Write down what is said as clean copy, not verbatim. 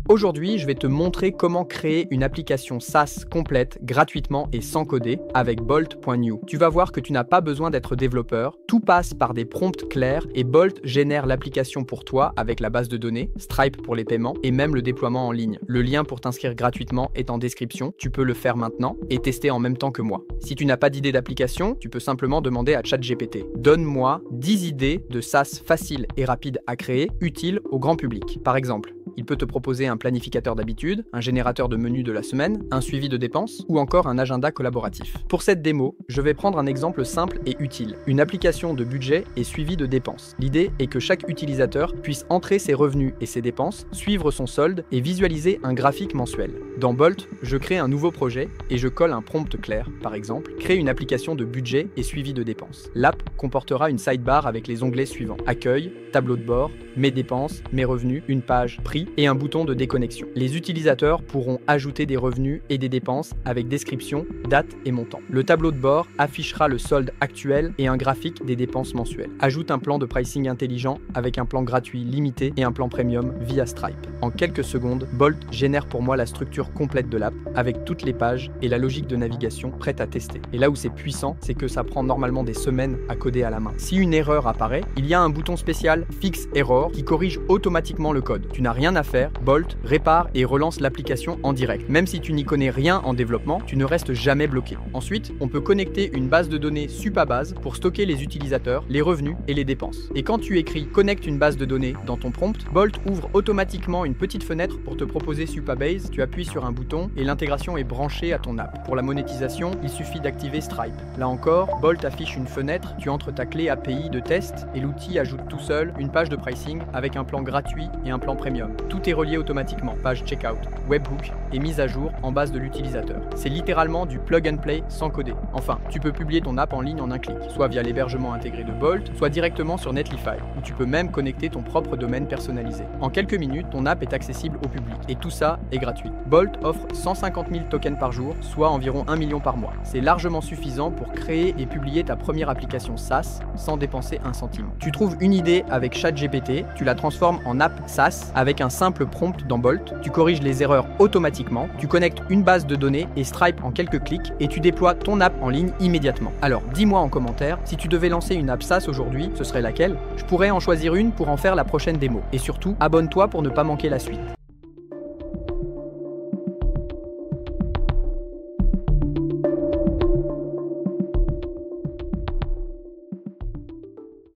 Aujourd'hui, je vais te montrer comment créer une application SaaS complète gratuitement et sans coder avec Bolt.new. Tu vas voir que tu n'as pas besoin d'être développeur, tout passe par des prompts clairs et Bolt génère l'application pour toi avec la base de données, Stripe pour les paiements et même le déploiement en ligne. Le lien pour t'inscrire gratuitement est en description, tu peux le faire maintenant et tester en même temps que moi. Si tu n'as pas d'idée d'application, tu peux simplement demander à ChatGPT. Donne-moi 10 idées de SaaS faciles et rapides à créer, utiles au grand public. Par exemple, il peut te proposer un planificateur d'habitude, un générateur de menus de la semaine, un suivi de dépenses ou encore un agenda collaboratif. Pour cette démo, je vais prendre un exemple simple et utile, une application de budget et suivi de dépenses. L'idée est que chaque utilisateur puisse entrer ses revenus et ses dépenses, suivre son solde et visualiser un graphique mensuel. Dans Bolt, je crée un nouveau projet et je colle un prompt clair, par exemple, créer une application de budget et suivi de dépenses. L'app comportera une sidebar avec les onglets suivants: accueil, tableau de bord, mes dépenses, mes revenus, une page, prix et un bouton de déconnexion. Les utilisateurs pourront ajouter des revenus et des dépenses avec description, date et montant. Le tableau de bord affichera le solde actuel et un graphique des dépenses mensuelles. Ajoute un plan de pricing intelligent avec un plan gratuit limité et un plan premium via Stripe. En quelques secondes, Bolt génère pour moi la structure complète de l'app avec toutes les pages et la logique de navigation prête à tester. Et là où c'est puissant, c'est que ça prend normalement des semaines à coder à la main. Si une erreur apparaît, il y a un bouton spécial Fix Error qui corrige automatiquement le code. Tu n'as rien à faire, Bolt répare et relance l'application en direct. Même si tu n'y connais rien en développement, tu ne restes jamais bloqué. Ensuite, on peut connecter une base de données Supabase pour stocker les utilisateurs, les revenus et les dépenses. Et quand tu écris Connecte une base de données dans ton prompt, Bolt ouvre automatiquement une petite fenêtre pour te proposer Supabase. Tu appuies sur un bouton et l'intégration est branchée à ton app. Pour la monétisation, il suffit d'activer Stripe. Là encore, Bolt affiche une fenêtre, tu entres ta clé API de test et l'outil ajoute tout seul une page de pricing avec un plan gratuit et un plan premium. Tout est relié automatiquement, page checkout, webhook et mise à jour en base de l'utilisateur. C'est littéralement du plug and play sans coder. Enfin, tu peux publier ton app en ligne en un clic, soit via l'hébergement intégré de Bolt, soit directement sur Netlify, où tu peux même connecter ton propre domaine personnalisé. En quelques minutes, ton app est accessible au public et tout ça est gratuit. Bolt offre 150 000 tokens par jour, soit environ 1 million par mois. C'est largement suffisant pour créer et publier ta première application SaaS sans dépenser un centime. Tu trouves une idée avec ChatGPT, tu la transformes en app SaaS avec un simple prompt dans Bolt, tu corriges les erreurs automatiquement, tu connectes une base de données et Stripe en quelques clics et tu déploies ton app en ligne immédiatement. Alors dis-moi en commentaire, si tu devais lancer une app SaaS aujourd'hui, ce serait laquelle? Je pourrais en choisir une pour en faire la prochaine démo. Et surtout, abonne-toi pour ne pas manquer la suite.